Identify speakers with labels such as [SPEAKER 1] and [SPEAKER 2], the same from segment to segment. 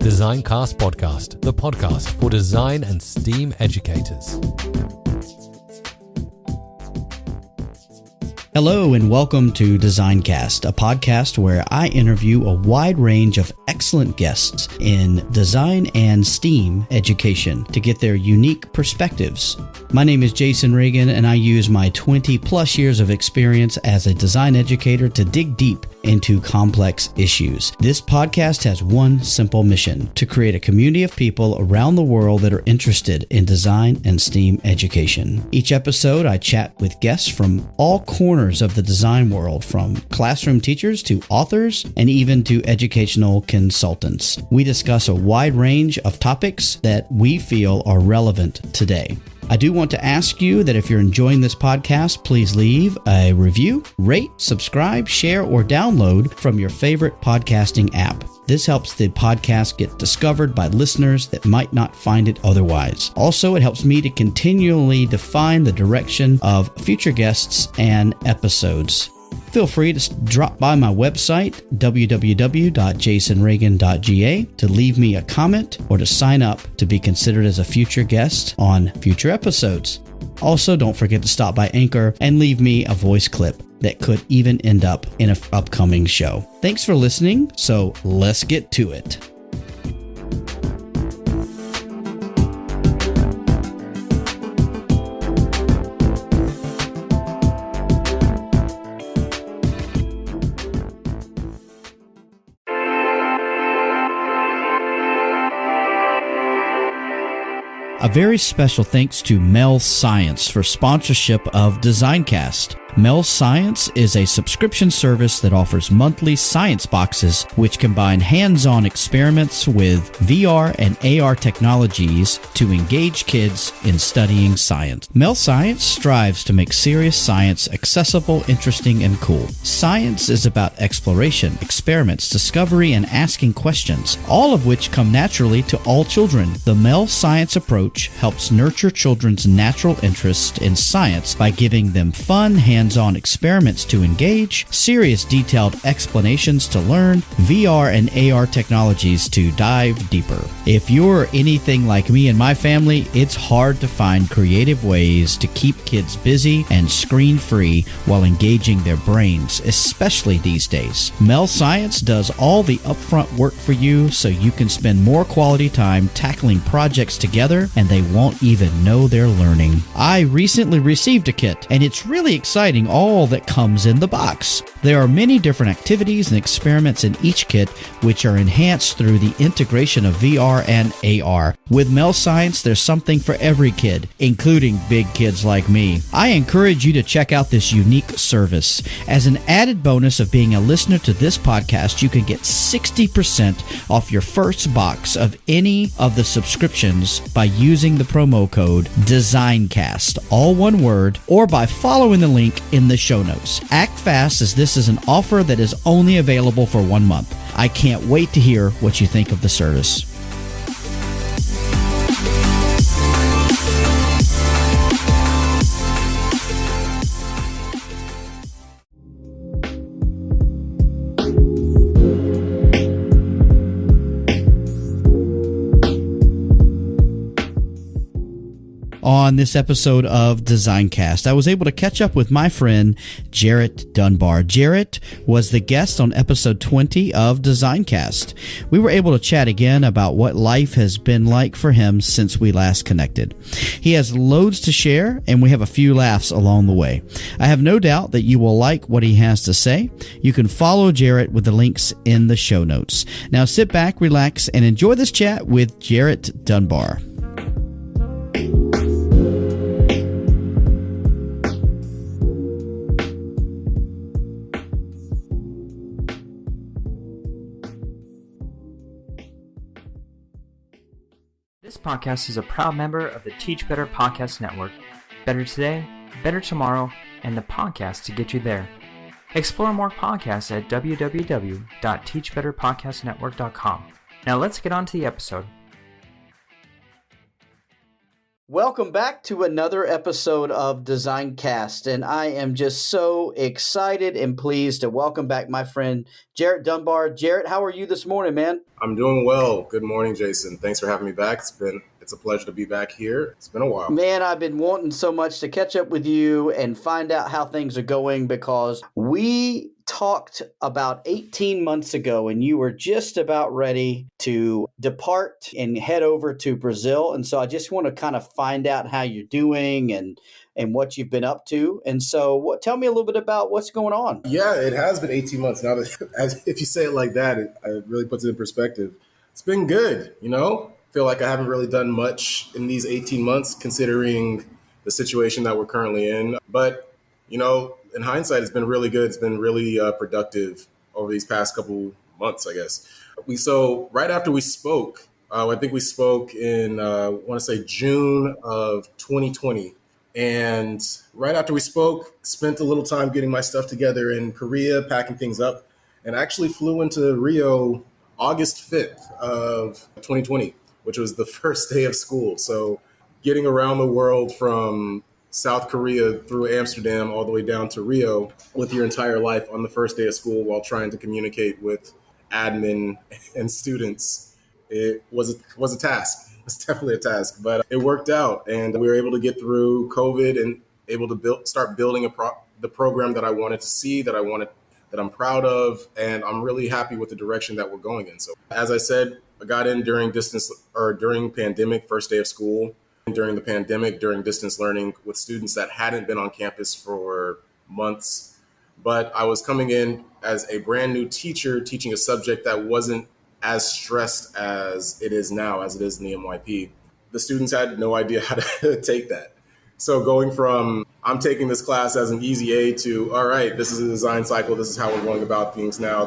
[SPEAKER 1] Designcast Podcast, the podcast for design and STEAM educators.
[SPEAKER 2] Hello and welcome to Designcast, a podcast where I interview a wide range of excellent guests in design and STEAM education to get their unique perspectives. My name is Jason Reagan, and I use my 20 plus years of experience as a design educator to dig deep into complex issues. This podcast has one simple mission: to create a community of people around the world that are interested in design and STEAM education. Each episode, I chat with guests from all corners of the design world, from classroom teachers to authors and even to educational consultants. We discuss a wide range of topics that we feel are relevant today. I do want to ask you that if you're enjoying this podcast, please leave a review, rate, subscribe, share, or download from your favorite podcasting app. This helps the podcast get discovered by listeners that might not find it otherwise. Also, it helps me to continually define the direction of future guests and episodes. Feel free to drop by my website, www.jasonreagan.ga, to leave me a comment or to sign up to be considered as a future guest on future episodes. Also, don't forget to stop by Anchor and leave me a voice clip that could even end up in an upcoming show. Thanks for listening, so let's get to it. A very special thanks to Mel Science for sponsorship of Designcast. Mel Science is a subscription service that offers monthly science boxes which combine hands-on experiments with VR and AR technologies to engage kids in studying science. Mel Science strives to make serious science accessible, interesting, and cool. Science is about exploration, experiments, discovery, and asking questions, all of which come naturally to all children. The Mel Science approach helps nurture children's natural interest in science by giving them fun, hands-on experiments to engage, serious detailed explanations to learn, VR and AR technologies to dive deeper. If you're anything like me and my family, it's hard to find creative ways to keep kids busy and screen-free while engaging their brains, especially these days. Mel Science does all the upfront work for you so you can spend more quality time tackling projects together and they won't even know they're learning. I recently received a kit, and it's really exciting all that comes in the box. There are many different activities and experiments in each kit which are enhanced through the integration of VR and AR. With Mel Science, there's something for every kid, including big kids like me. I encourage you to check out this unique service. As an added bonus of being a listener to this podcast, you can get 60% off your first box of any of the subscriptions by using the promo code DESIGNCAST, all one word, or by following the link in the show notes. Act fast, as this is an offer that is only available for 1 month. I can't wait to hear what you think of the service. On this episode of Designcast, I was able to catch up with my friend Jarrett Dunbar. Jarrett was the guest on episode 20 of Designcast. We were able to chat again about what life has been like for him since we last connected. He has loads to share, and we have a few laughs along the way. I have no doubt that you will like what he has to say. You can follow Jarrett with the links in the show notes. Now sit back, relax, and enjoy this chat with Jarrett Dunbar.
[SPEAKER 3] This podcast is a proud member of the Teach Better Podcast Network. Better today, better tomorrow, and the podcast to get you there. Explore more podcasts at www.teachbetterpodcastnetwork.com. Now let's get on to the episode.
[SPEAKER 2] Welcome back to another episode of Designcast, and I am just so excited and pleased to welcome back my friend Jarrett Dunbar. Jarrett, how are you this morning, man?
[SPEAKER 4] I'm doing well. Good morning, Jason. Thanks for having me back. It's a pleasure to be back here. It's been a while.
[SPEAKER 2] Man, I've been wanting so much to catch up with you and find out how things are going because we talked about 18 months ago and you were just about ready to depart and head over to Brazil. And so I just want to kind of find out how you're doing and what you've been up to. And so tell me a little bit about what's going on.
[SPEAKER 4] Yeah, it has been 18 months now. If you say it like that, it really puts it in perspective. It's been good, Feel like I haven't really done much in these 18 months considering the situation that we're currently in. But, in hindsight, it's been really good. It's been really productive over these past couple months, I guess. So right after we spoke, I think we spoke in, I want to say June of 2020. And right after we spoke, spent a little time getting my stuff together in Korea, packing things up, and actually flew into Rio August 5th of 2020, which was the first day of school. So getting around the world from South Korea through Amsterdam all the way down to Rio with your entire life on the first day of school while trying to communicate with admin and students, it was a task. It's definitely a task, but it worked out, and we were able to get through COVID and able to start building the program that I wanted to see, that I'm proud of, and I'm really happy with the direction that we're going in. So, as I said, I got in during pandemic, first day of school, and during the pandemic, during distance learning with students that hadn't been on campus for months. But I was coming in as a brand new teacher, teaching a subject that wasn't as stressed as it is now, as it is in the MYP. The students had no idea how to take that. So going from, I'm taking this class as an easy A to, all right, this is a design cycle. This is how we're going about things now.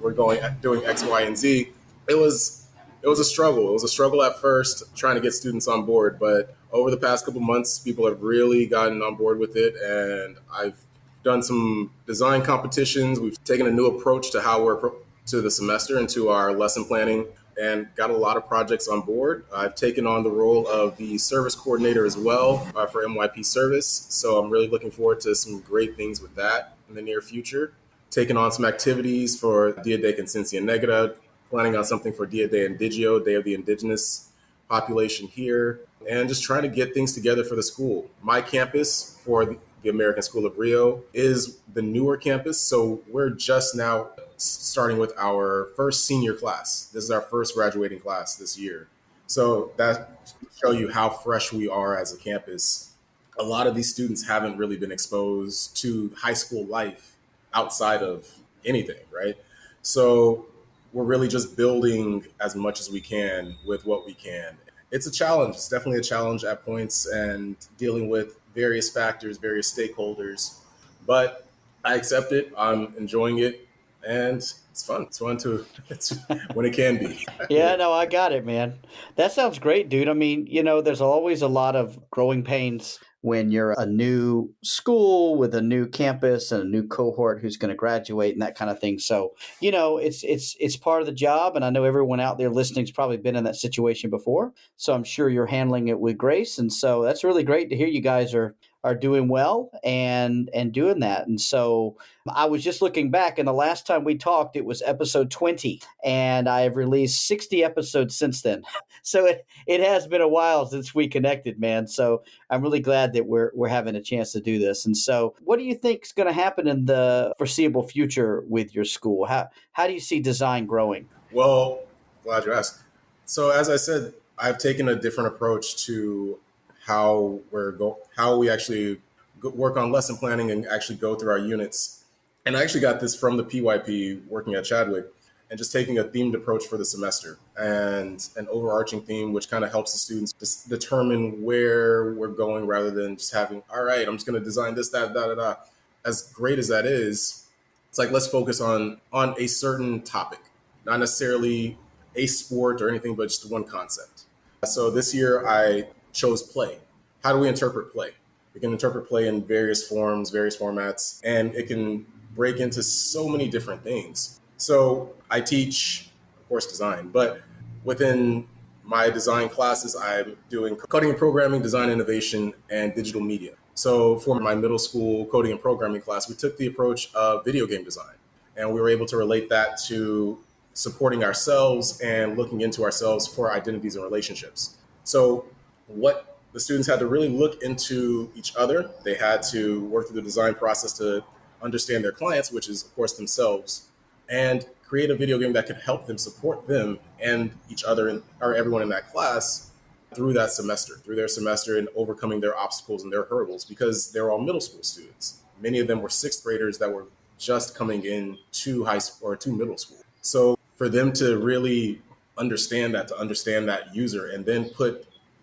[SPEAKER 4] We're doing X, Y, and Z. It was a struggle. It was a struggle at first trying to get students on board, but over the past couple months, people have really gotten on board with it. And I've done some design competitions. We've taken a new approach to to the semester and to our lesson planning, and got a lot of projects on board. I've taken on the role of the service coordinator as well for MYP service. So I'm really looking forward to some great things with that in the near future. Taking on some activities for Dia de Consciencia Negra, planning on something for Dia de Indigio, Day of the Indigenous population here, and just trying to get things together for the school. My campus for the American School of Rio is the newer campus. So we're just now starting with our first senior class. This is our first graduating class this year. So that to show you how fresh we are as a campus. A lot of these students haven't really been exposed to high school life outside of anything, right? So we're really just building as much as we can with what we can. It's a challenge. It's definitely a challenge at points, and dealing with various factors, various stakeholders, but I accept it. I'm enjoying it, and it's fun. It's when it can be.
[SPEAKER 2] Yeah, no, I got it, man. That sounds great, dude. I mean, there's always a lot of growing pains when you're a new school with a new campus and a new cohort who's going to graduate and that kind of thing. So, it's part of the job. And I know everyone out there listening's probably been in that situation before. So I'm sure you're handling it with grace. And so that's really great to hear you guys are doing well and doing that. And so I was just looking back, and the last time we talked, it was episode 20, and I have released 60 episodes since then. So it has been a while since we connected, man. So I'm really glad that we're having a chance to do this. And so what do you think is going to happen in the foreseeable future with your school? How do you see design growing?
[SPEAKER 4] Well, glad you asked. So as I said, I've taken a different approach to how we actually work on lesson planning and actually go through our units. And I actually got this from the PYP working at Chadwick, and just taking a themed approach for the semester and an overarching theme, which kind of helps the students just determine where we're going rather than just having, all right, I'm just going to design this, that, da, da, da. As great as that is, it's like, let's focus on a certain topic, not necessarily a sport or anything, but just one concept. So this year I chose play. How do we interpret play? We can interpret play in various forms, various formats, and it can break into so many different things. So I teach, of course, design, but within my design classes, I'm doing coding and programming, design innovation, and digital media. So for my middle school coding and programming class, we took the approach of video game design, and we were able to relate that to supporting ourselves and looking into ourselves for identities and relationships. So what the students had to really look into each other. They had to work through the design process to understand their clients, which is, of course, themselves, and create a video game that could help them support them and each other or everyone in that class through their semester and overcoming their obstacles and their hurdles, because they're all middle school students. Many of them were sixth graders that were just coming in to high school or to middle school. So for them to really understand that user, and then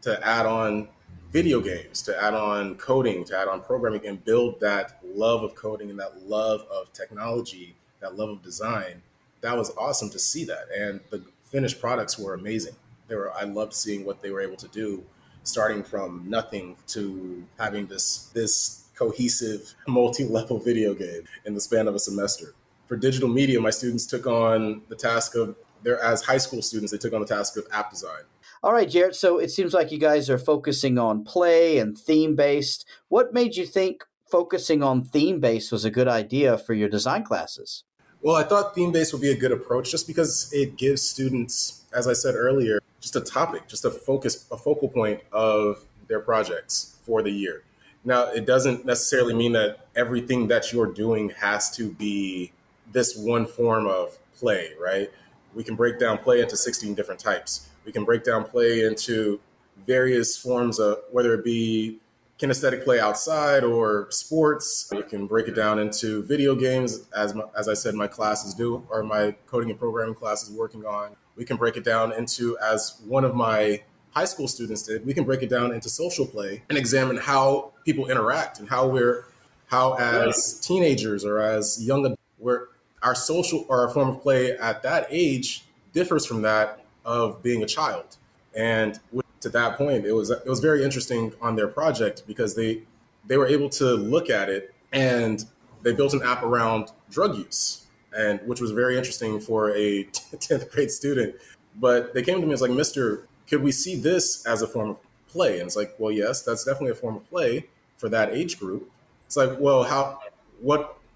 [SPEAKER 4] to add on video games, to add on coding, to add on programming, and build that love of coding and that love of technology, that love of design, that was awesome to see that. And the finished products were amazing. I loved seeing what they were able to do, starting from nothing to having this cohesive multi-level video game in the span of a semester. For digital media, my students took on the task of, as high school students, they took on the task of app design.
[SPEAKER 2] All right, Jarrett. So it seems like you guys are focusing on play and theme-based. What made you think focusing on theme-based was a good idea for your design classes?
[SPEAKER 4] Well, I thought theme-based would be a good approach just because it gives students, as I said earlier, just a topic, just a focal point of their projects for the year. Now, it doesn't necessarily mean that everything that you're doing has to be this one form of play, right? We can break down play into 16 different types. We can break down play into various forms of, whether it be kinesthetic play outside or sports. You can break it down into video games, as I said, my classes do, or my coding and programming classes working on. We can break it down into, as one of my high school students did, we can break it down into social play and examine how people interact and how as teenagers or as young adults, our social or our form of play at that age differs from that of being a child. And to that point, it was very interesting on their project because they were able to look at it, and they built an app around drug use, and which was very interesting for a 10th grade student. But they came to me as like, "Mr., could we see this as a form of play?" And it's like, well, yes, that's definitely a form of play for that age group. It's like, well,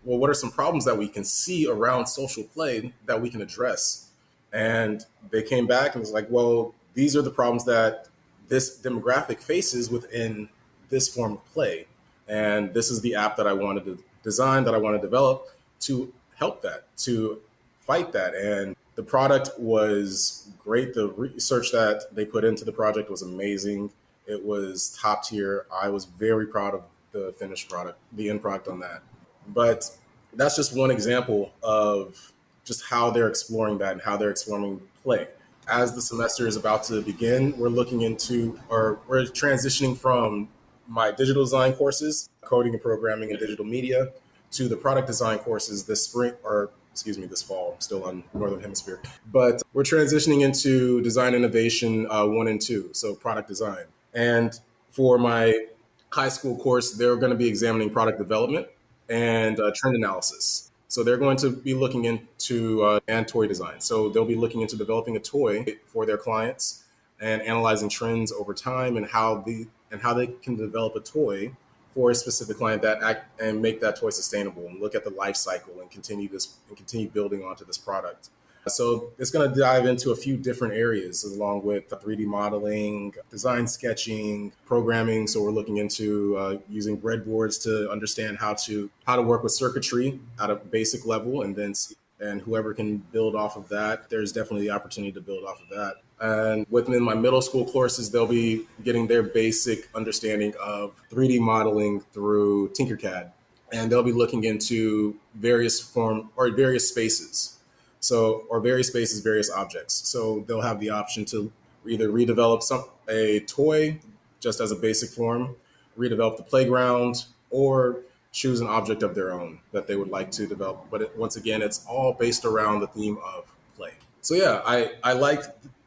[SPEAKER 4] what are some problems that we can see around social play that we can address? And they came back and was like, well, these are the problems that this demographic faces within this form of play. And this is the app that I wanted to design, that I want to develop to help that, to fight that. And the product was great. The research that they put into the project was amazing. It was top tier. I was very proud of the finished product, the end product on that. But that's just one example of just how they're exploring that and how they're exploring play. As the semester is about to begin, we're transitioning from my digital design courses, coding and programming and digital media, to the product design courses this fall. I'm still on Northern Hemisphere. But we're transitioning into design innovation 1 and 2, so product design. And for my high school course, they're going to be examining product development and trend analysis. So they're going to be looking into and toy design. So they'll be looking into developing a toy for their clients and analyzing trends over time and how they can develop a toy for a specific client and make that toy sustainable and look at the life cycle and continue building onto this product. So it's going to dive into a few different areas along with 3D modeling, design sketching, programming. So we're looking into using breadboards to understand how to work with circuitry at a basic level, and whoever can build off of that, there's definitely the opportunity to build off of that. And within my middle school courses, they'll be getting their basic understanding of 3D modeling through Tinkercad, and they'll be looking into various spaces. Various objects. So they'll have the option to either redevelop a toy just as a basic form, redevelop the playground, or choose an object of their own that they would like to develop. But once again, it's all based around the theme of play. So yeah, I like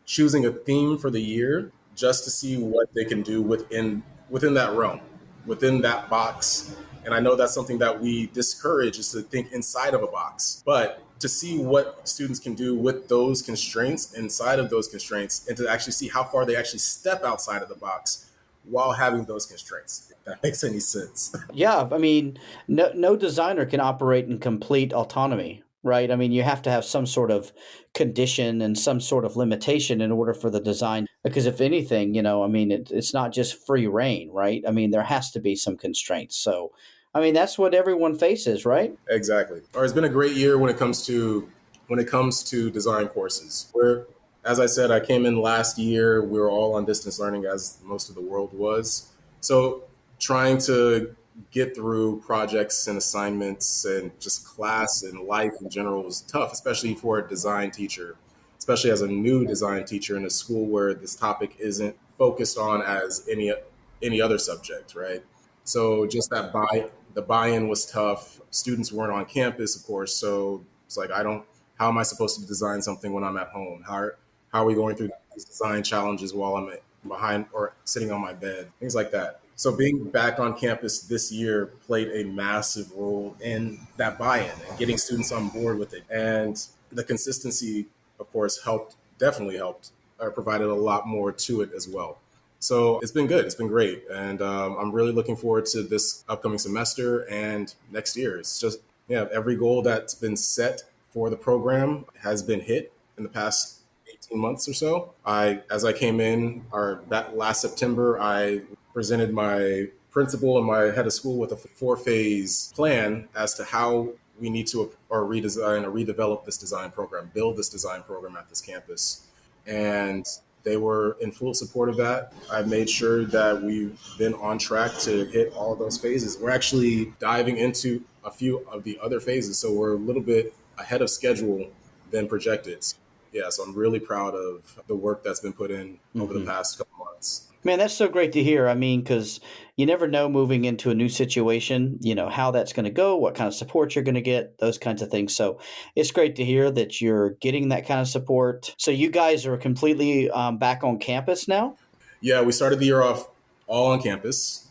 [SPEAKER 4] choosing a theme for the year just to see what they can do within that realm, within that box. And I know that's something that we discourage, is to think inside of a box. But to see what students can do with those constraints, inside of those constraints, and to actually see how far they actually step outside of the box while having those constraints, if that makes any sense.
[SPEAKER 2] Yeah, I mean, no designer can operate in complete autonomy, right? I mean, you have to have some sort of condition and some sort of limitation in order for the design. Because if anything, I mean, it's not just free reign, right? I mean, there has to be some constraints. So, I mean, that's what everyone faces, right?
[SPEAKER 4] Exactly. Or it's been a great year when it comes to design courses. Where, as I said, I came in last year. We were all on distance learning, as most of the world was. So trying to get through projects and assignments and just class and life in general was tough, especially for a design teacher, especially as a new design teacher in a school where this topic isn't focused on as any other subject, right? So just the buy-in was tough. Students weren't on campus, of course, so it's like how am I supposed to design something when I'm at home? How are we going through these design challenges while I'm behind or sitting on my bed? Things like that. So being back on campus this year played a massive role in that buy-in and getting students on board with it. And the consistency, of course, definitely helped, or provided a lot more to it as well. So it's been good. It's been great. And I'm really looking forward to this upcoming semester and next year. It's just, yeah, every goal that's been set for the program has been hit in the past 18 months or so. As I came in, or that last September, I presented my principal and my head of school with a 4-phase plan as to how we need to or redesign or redevelop this design program, build this design program at this campus. And they were in full support of that. I made sure that we've been on track to hit all those phases. We're actually diving into a few of the other phases, so we're a little bit ahead of schedule than projected. Yeah, so I'm really proud of the work that's been put in over the past couple months.
[SPEAKER 2] Man, that's so great to hear. I mean, because you never know moving into a new situation, how that's going to go, what kind of support you're going to get, those kinds of things. So it's great to hear that you're getting that kind of support. So you guys are completely back on campus now?
[SPEAKER 4] Yeah, we started the year off all on campus,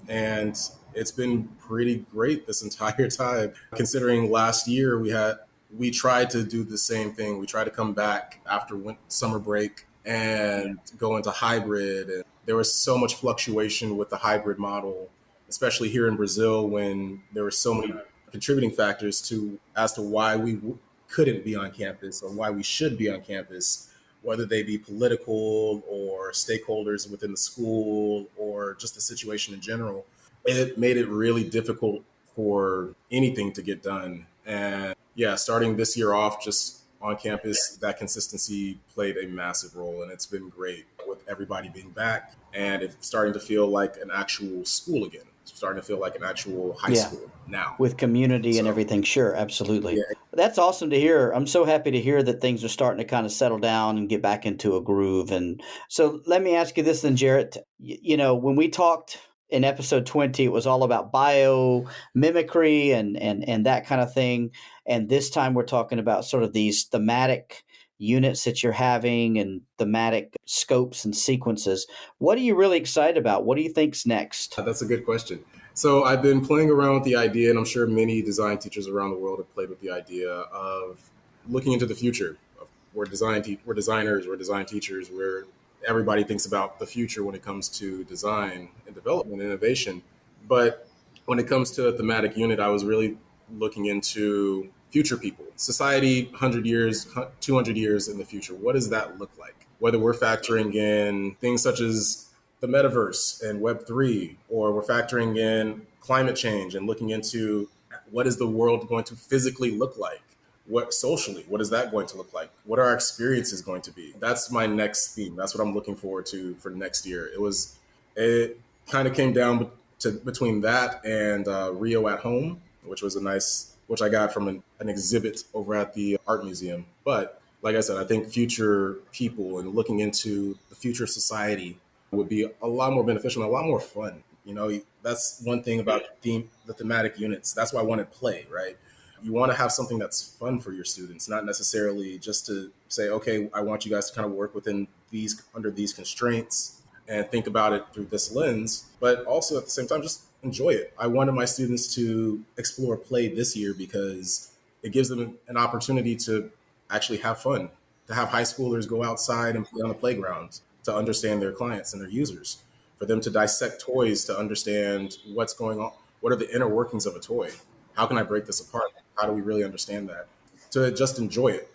[SPEAKER 4] and it's been pretty great this entire time. Considering last year we tried to do the same thing. We tried to come back after summer break and go into hybrid. And there was so much fluctuation with the hybrid model, especially here in Brazil, when there were so many contributing factors as to why we couldn't be on campus or why we should be on campus, whether they be political or stakeholders within the school or just the situation in general. It made it really difficult for anything to get done. And yeah, starting this year off just on campus, that consistency played a massive role, and it's been great with everybody being back and it's starting to feel like an actual school again. It's starting to feel like an actual high school now.
[SPEAKER 2] With community and everything. Sure, absolutely.
[SPEAKER 4] Yeah.
[SPEAKER 2] That's awesome to hear. I'm so happy to hear that things are starting to kind of settle down and get back into a groove. And so let me ask you this then, Jarrett. When we talked in episode 20, it was all about biomimicry and that kind of thing. And this time we're talking about sort of these thematic units that you're having and thematic scopes and sequences. What are you really excited about? What do you think's next?
[SPEAKER 4] That's a good question. So I've been playing around with the idea, and I'm sure many design teachers around the world have played with the idea of looking into the future. We're designers, we're design teachers, where everybody thinks about the future when it comes to design and development and innovation. But when it comes to a thematic unit, I was really looking into future people, society, 100 years, 200 years in the future. What does that look like? Whether we're factoring in things such as the metaverse and Web3, or we're factoring in climate change and looking into what is the world going to physically look like? What socially, what is that going to look like? What are our experiences going to be? That's my next theme. That's what I'm looking forward to for next year. It kind of came down to between that and Rio at Home, which I got from an exhibit over at the art museum. But like I said, I think future people and looking into the future of society would be a lot more beneficial and a lot more fun. That's one thing about the thematic units. That's why I wanted play, right? You want to have something that's fun for your students, not necessarily just to say, okay, I want you guys to kind of work under these constraints and think about it through this lens, but also at the same time, just enjoy it. I wanted my students to explore play this year because it gives them an opportunity to actually have fun, to have high schoolers go outside and play on the playground, to understand their clients and their users, for them to dissect toys, to understand what's going on. What are the inner workings of a toy? How can I break this apart? How do we really understand that? To just enjoy it,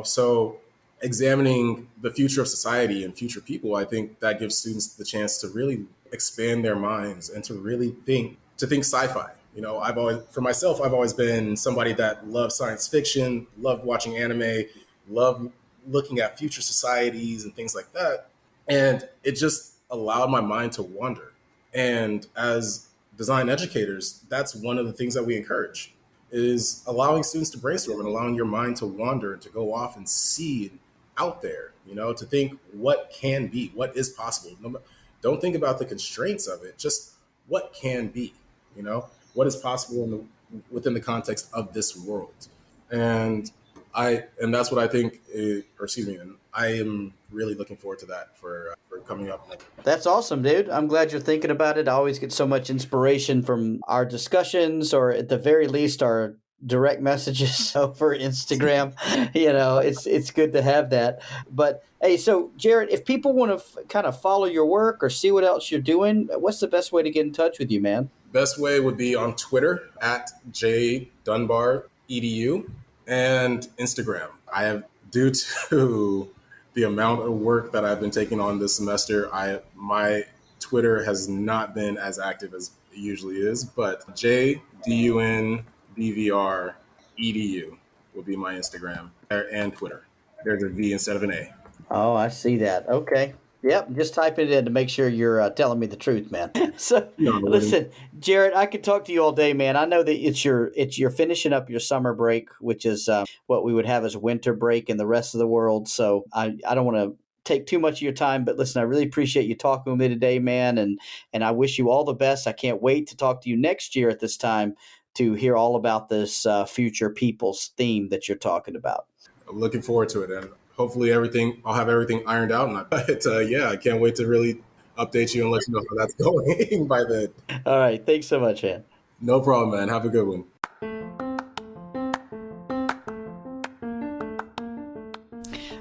[SPEAKER 4] So examining the future of society and future people, I think that gives students the chance to really expand their minds and to really think sci-fi. I've always been somebody that loved science fiction, loved watching anime, loved looking at future societies and things like that. And it just allowed my mind to wander. And as design educators, that's one of the things that we encourage, is allowing students to brainstorm and allowing your mind to wander and to go off and see out there, to think what can be, what is possible. Don't think about the constraints of it, just what can be, what is possible within the context of this world. And that's what I think, and I am really looking forward to that for coming up.
[SPEAKER 2] That's awesome, dude. I'm glad you're thinking about it. I always get so much inspiration from our discussions, or at the very least, our direct messages over Instagram. It's good to have that. But hey, so Jarrett, if people want to kind of follow your work or see what else you're doing, what's the best way to get in touch with you, man?
[SPEAKER 4] Best way would be on Twitter at jdunbar.edu and Instagram. I have, due to the amount of work that I've been taking on this semester, my Twitter has not been as active as it usually is, but JDUNBVR.edu will be my Instagram and Twitter. There's a V instead of an A.
[SPEAKER 2] Oh, I see that. Okay. Yep, just type it in to make sure you're telling me the truth, man. Listen, Jarrett, I could talk to you all day, man. I know that you're finishing up your summer break, which is what we would have as winter break in the rest of the world. So I don't want to take too much of your time, but listen, I really appreciate you talking with me today, man, and I wish you all the best. I can't wait to talk to you next year at this time to hear all about this future people's theme that you're talking about.
[SPEAKER 4] I'm looking forward to it, and hopefully I'll have everything ironed out. And I can't wait to really update you and let you know how that's going by then.
[SPEAKER 2] All right. Thanks so much, man.
[SPEAKER 4] No problem, man. Have a good one.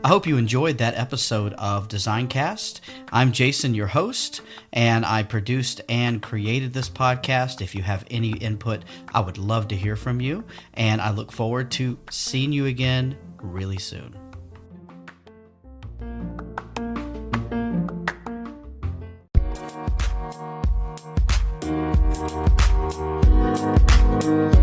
[SPEAKER 2] I hope you enjoyed that episode of DesignCast. I'm Jason, your host, and I produced and created this podcast. If you have any input, I would love to hear from you, and I look forward to seeing you again really soon.
[SPEAKER 5] Thank you.